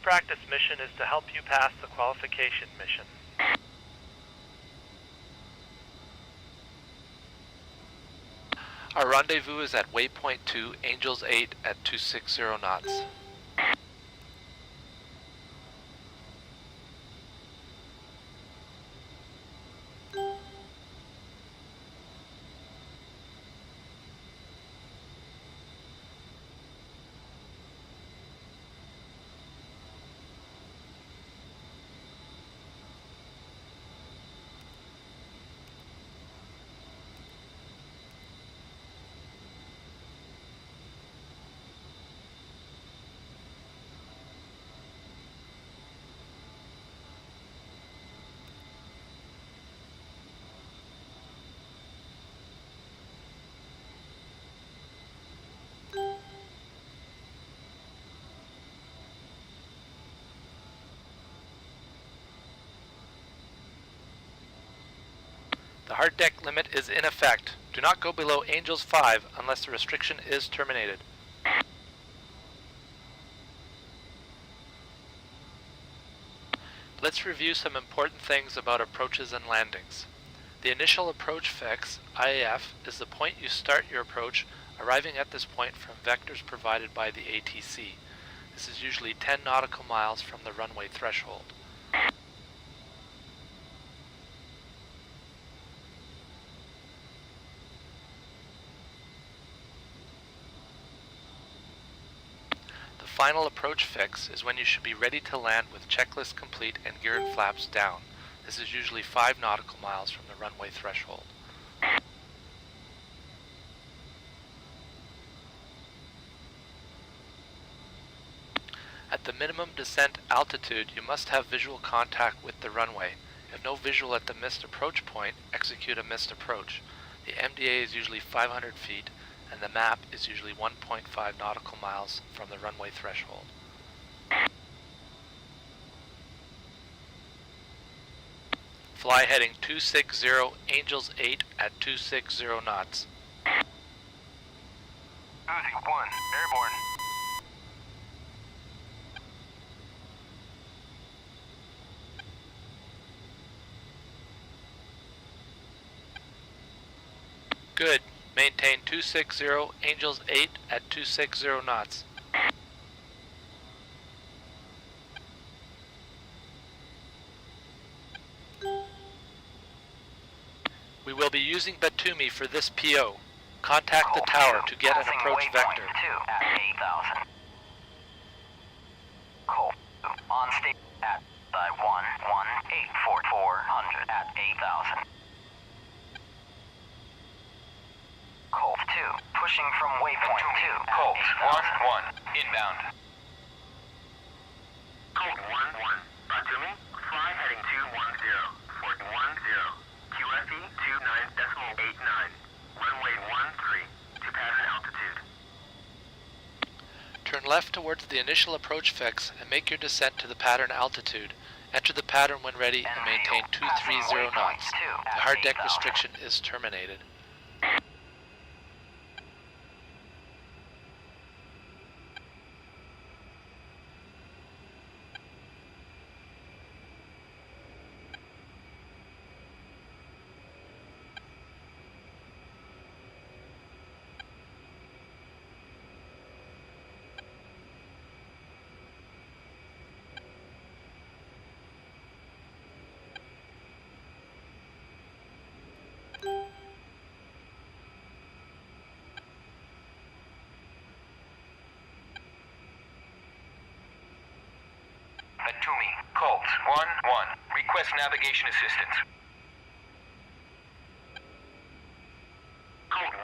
practice mission is to help you pass the qualification mission. Our rendezvous is at waypoint 2, Angels 8 at 260 knots. The hard deck limit is in effect. Do not go below Angels 5 unless the restriction is terminated. Let's review some important things about approaches and landings. The initial approach fix, IAF, is the point you start your approach, arriving at this point from vectors provided by the A-10C. This is usually 10 nautical miles from the runway threshold. The final approach fix is when you should be ready to land with checklist complete and gear and flaps down. This is usually 5 nautical miles from the runway threshold. At the minimum descent altitude, you must have visual contact with the runway. If no visual at the missed approach point, execute a missed approach. The MDA is usually 500 feet, and the map is usually 1.5 nautical miles from the runway threshold. Fly heading 260, Angels 8 at 260 knots. Uzi 1, airborne. Good. Maintain 260, Angels 8 at 260 knots. We will be using Batumi for this PO. Contact the tower to get an approach vector. 2 at 8,000. Cold. On state at 1184400 at 8,000. Colt 2, pushing from waypoint 2. Colt 1-1, inbound. Colt 1-1, Batumi, fly heading 210, Fort 10, QFE 29.89, runway 13, to pattern altitude. Turn left towards the initial approach fix and make your descent to the pattern altitude. Enter the pattern when ready and maintain 230 knots. The hard deck restriction is terminated. Batumi, Colt 1-1, request navigation assistance. Colt 1-1,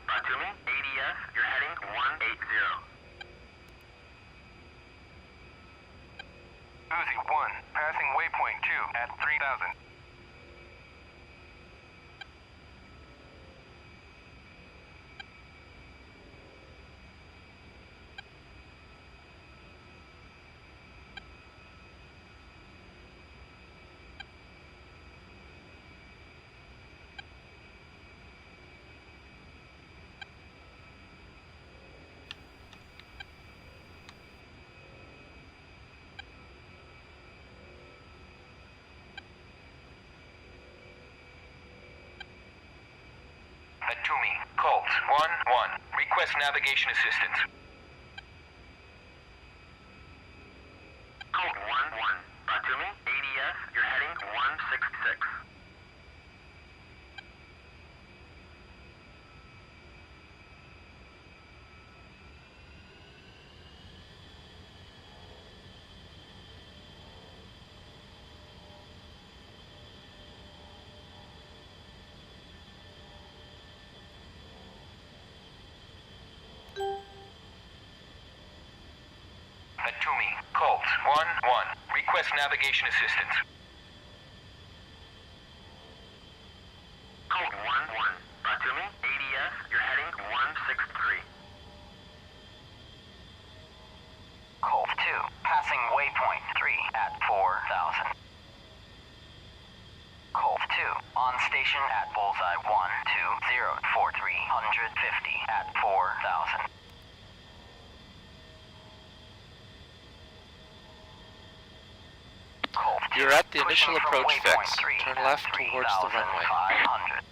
Batumi, ADS, you're heading 180. Uzi 1, passing waypoint 2 at 3,000. Atumi, Colt 1-1. Request navigation assistance. Colt 1-1. Atumi, ADS, you're heading 166. Atumi, Colt 1-1. Request navigation assistance. Colt 1-1. Atumi, ADS, you're heading 163. Colt 2, passing waypoint 3 at 4,000. Colt 2, on station at bullseye 120 for 350 at 4,000. Colt 2, You're at the pushing initial from approach waypoint fix. 3 Turn at left towards the runway. 3,500.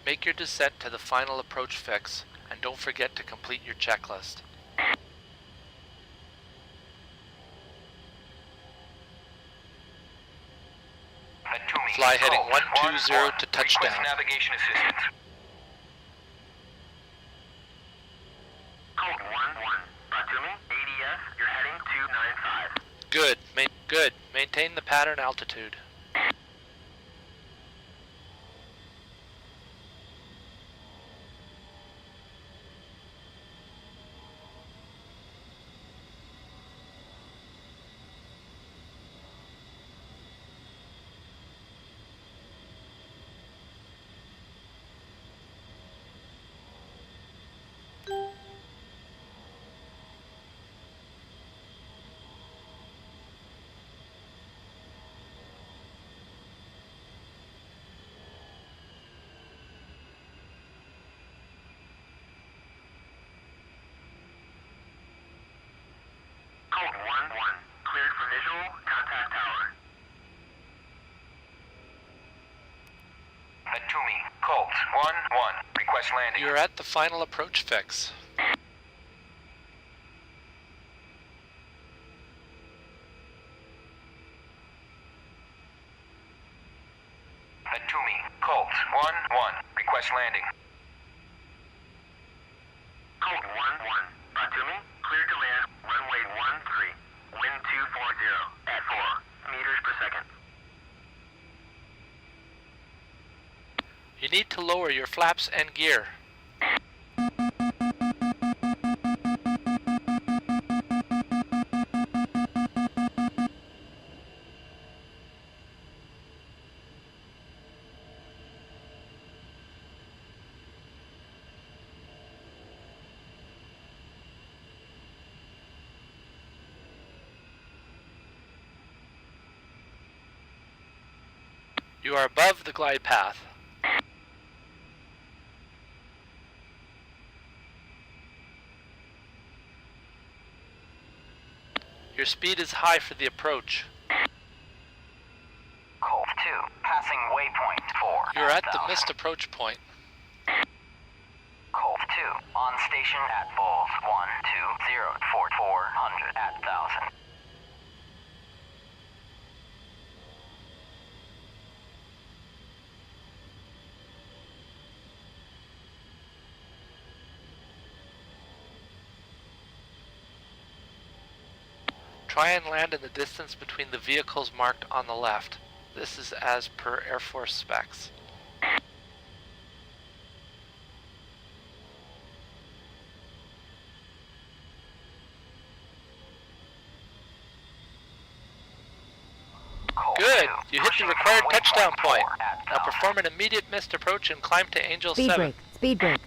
Make your descent to the final approach fix, and don't forget to complete your checklist. Atumi, Fly heading Colt 120 to 1-1. touchdown. Request navigation assistance. Colt 1-1. Atumi, ADS, you're heading 295. Good. Good. Maintain the pattern altitude. Colt 1-1. Cleared for visual. Contact tower. Atumi, Colt 1-1. Request landing. You're at the final approach fix. Atumi, Colt 1-1. Request landing. Colt 1-1. Atumi, cleared to land. Runway 13. Wind 240 at 4 meters per second. You need to lower your flaps and gear. You are above the glide path. Your speed is high for the approach. Colt 2, passing waypoint 4 You're at the 1,000. missed approach point. Colt 2, on station at Bulls 120 for 400 at 1,000. Try and land in the distance between the vehicles marked on the left. This is as per Air Force specs. Colt Good! 2, You hit the pushing required from touchdown waypoint point. 4 at Now 1,000. perform an immediate missed approach and climb to Angel Speed 7. brake. Speed brake.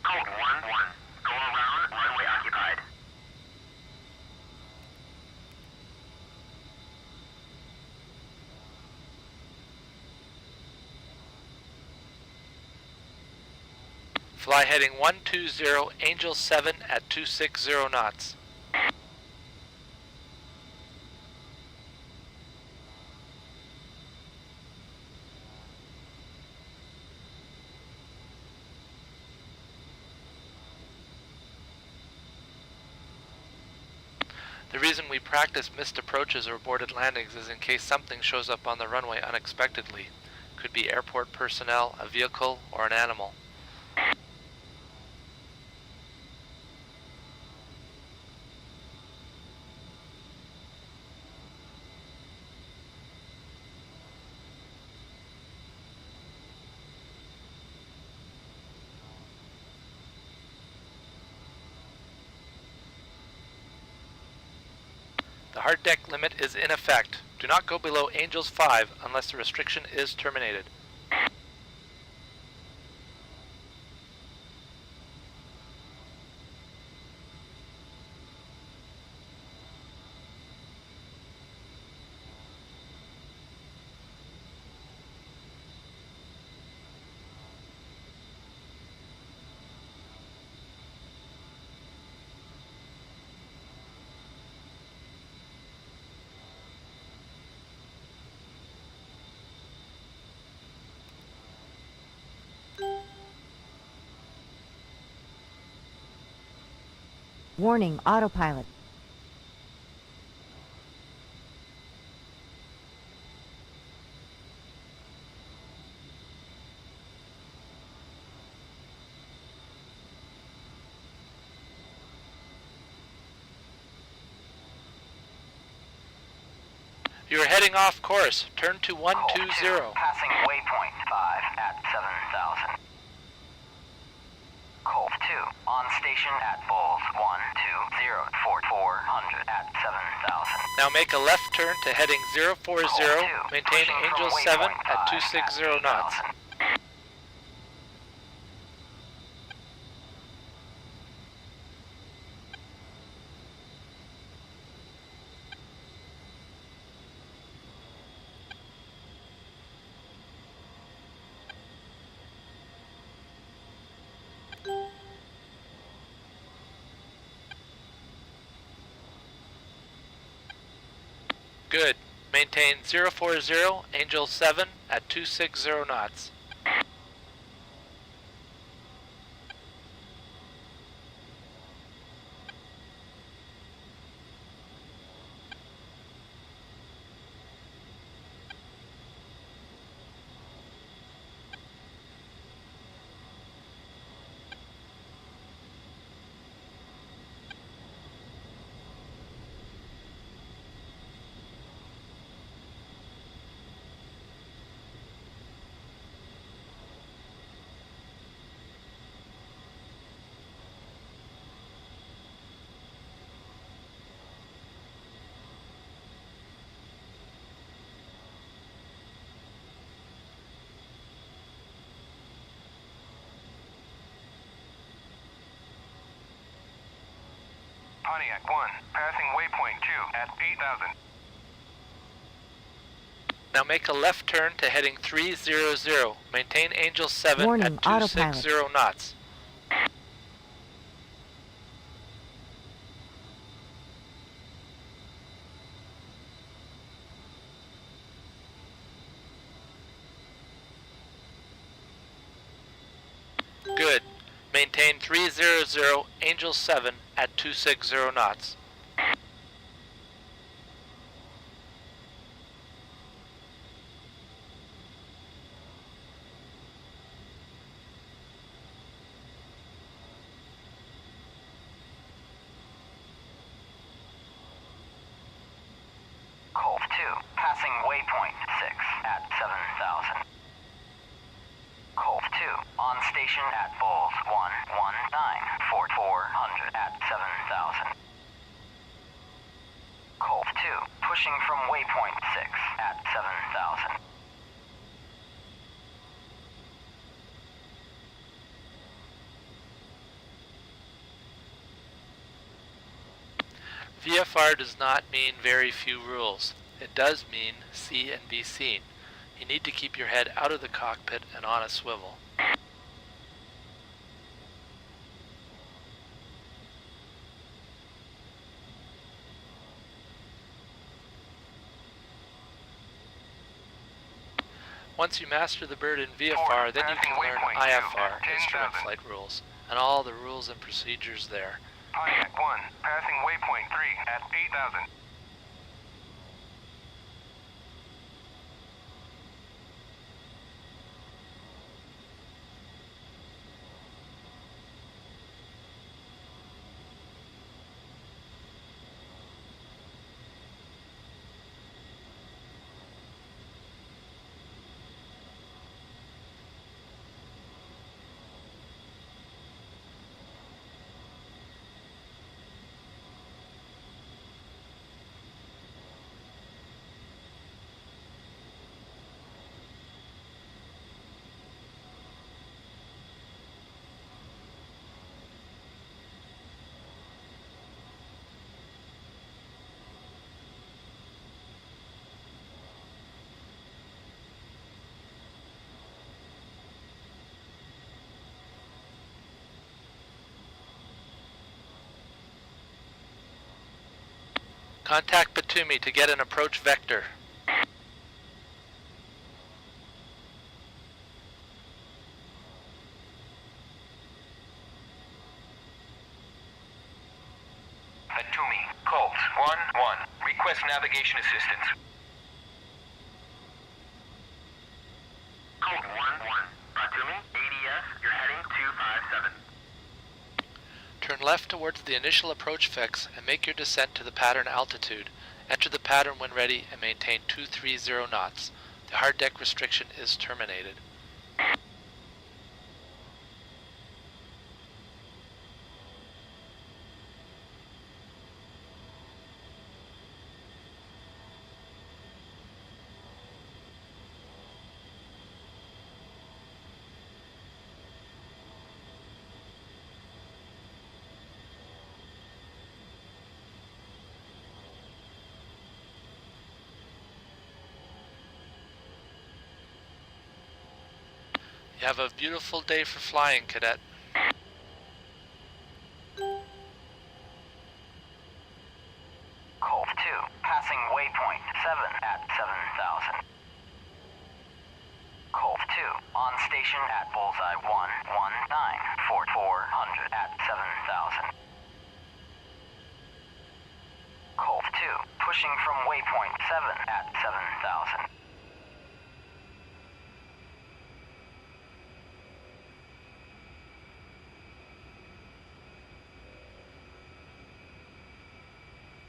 Colt 1-1. Go around. Runway occupied. Fly heading 120, Angel 7 at 260 knots. The reason we practice missed approaches or aborted landings is in case something shows up on the runway unexpectedly. Could be airport personnel, a vehicle, or an animal. The hard deck limit is in effect. Do not go below Angels 5 unless the restriction is terminated. Warning, autopilot. You are heading off course. Turn to 120. Passing waypoint 5 at 7,000. Colt 2, on station at Bulls 120 for 400 at 7,000. Now make a left turn to heading 040. Maintain Angel 7 at 260 knots. Good. Maintain 040, Angel 7 at 260 knots. Pontiac 1, passing waypoint 2 at 8,000. Now make a left turn to heading 300. Maintain Angel 7 Warning, at 260 autopilot. knots. Good. Maintain 300, Angel 7 at 260 knots. Colt 2, passing waypoint 6 at 7,000. Colt 2, on station at Bulls 119 for 400 at 7,000. Colt 2, pushing from waypoint 6 at 7,000. VFR does not mean very few rules. It does mean see and be seen. You need to keep your head out of the cockpit and on a swivel. Once you master the bird in VFR, then you can learn IFR, instrument flight rules, and all the rules and procedures there. Pontiac 1, passing waypoint 3 at 8,000. Contact Batumi to get an approach vector. Batumi, Colt 1-1. Request navigation assistance. Colt 1-1. Batumi, ADS, you're heading 257. Turn left towards the initial approach fix and make your descent to the pattern altitude. Enter the pattern when ready and maintain 230 knots. The hard deck restriction is terminated. You have a beautiful day for flying, Cadet. Colt 2, passing waypoint 7 at 7,000. Colt 2, on station at bullseye 1194400 at 7,000. Colt 2, pushing from waypoint 7 at 7,000.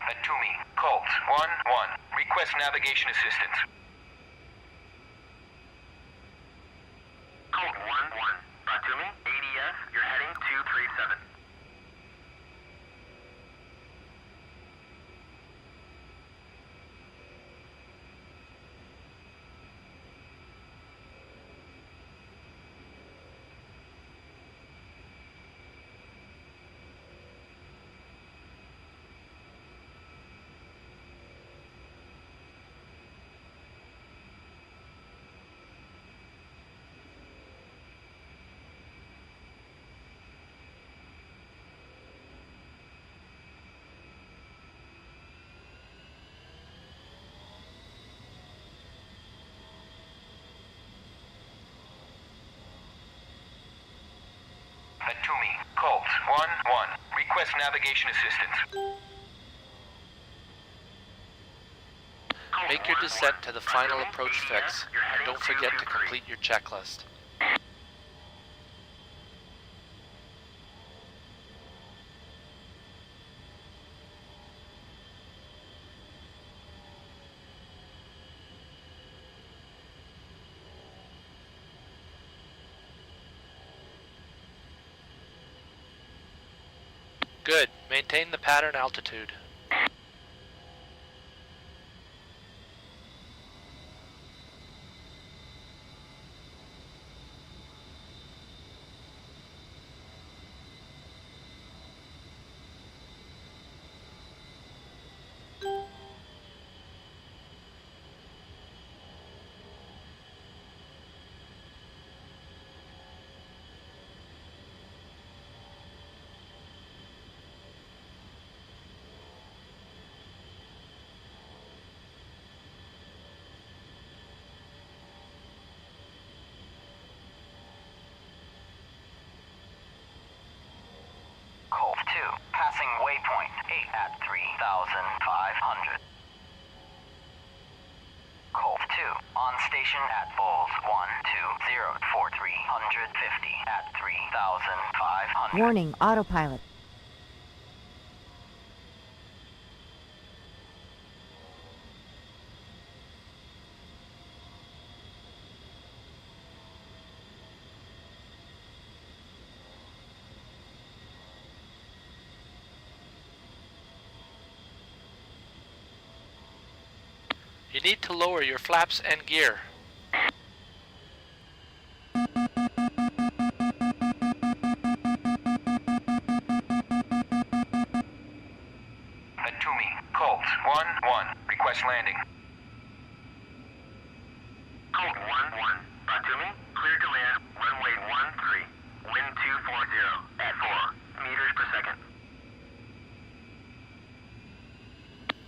Batumi, Colt 1-1. Request navigation assistance. Colt 1-1. Batumi, ADS, you're heading 237. Batumi, Colt 1-1. Request navigation assistance. Colt Make your 1-1. descent to the final Batumi, approach ADS, fix, you're and heading don't forget to 223. complete your checklist. Good. Maintain the pattern altitude. 8 at 3,500. Colt 2, on station at Bulls 120 for 350 at 3,500. Warning, autopilot. You need to lower your flaps and gear. Atumi, Colt 1-1. Request landing. Colt 1-1. Batumi, clear to land, runway 13. Wind 240 at 4 meters per second.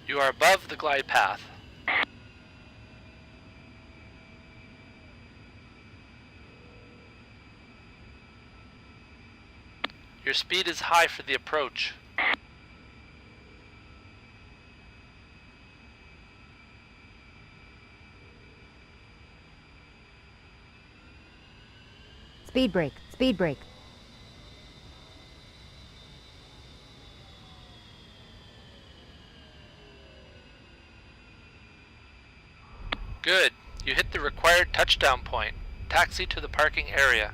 You are above the glide path. Your speed is high for the approach. Speed brake, speed brake. Good. You hit the required touchdown point. Taxi to the parking area.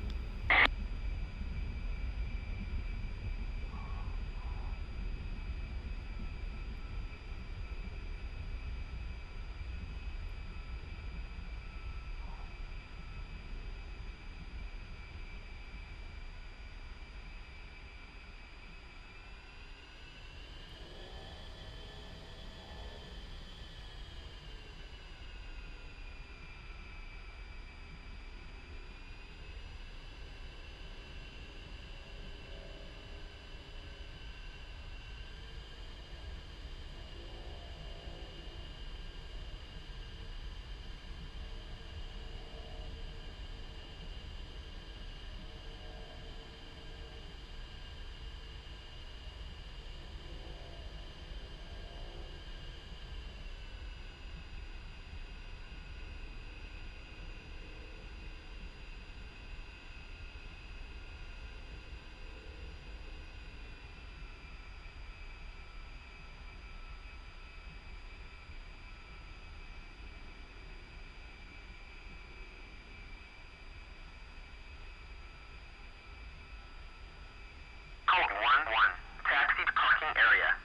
Colt 1-1. Taxi to parking area.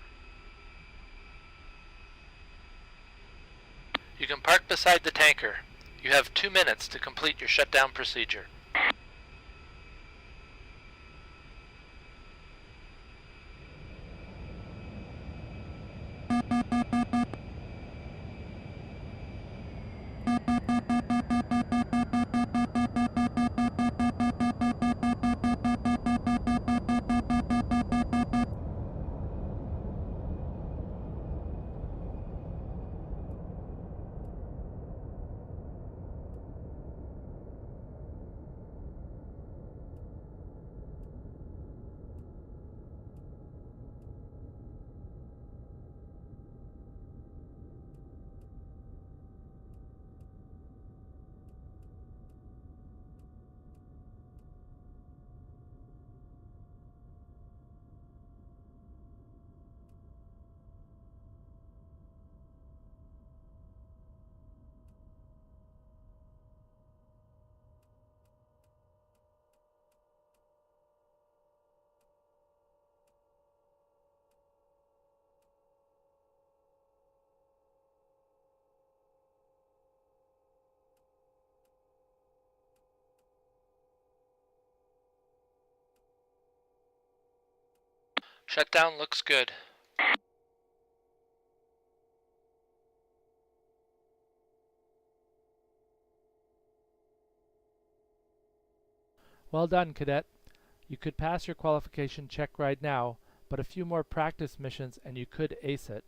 You can park beside the tanker. You have 2 minutes to complete your shutdown procedure. Shutdown looks good. Well done, Cadet. You could pass your qualification check right now, but a few more practice missions and you could ace it.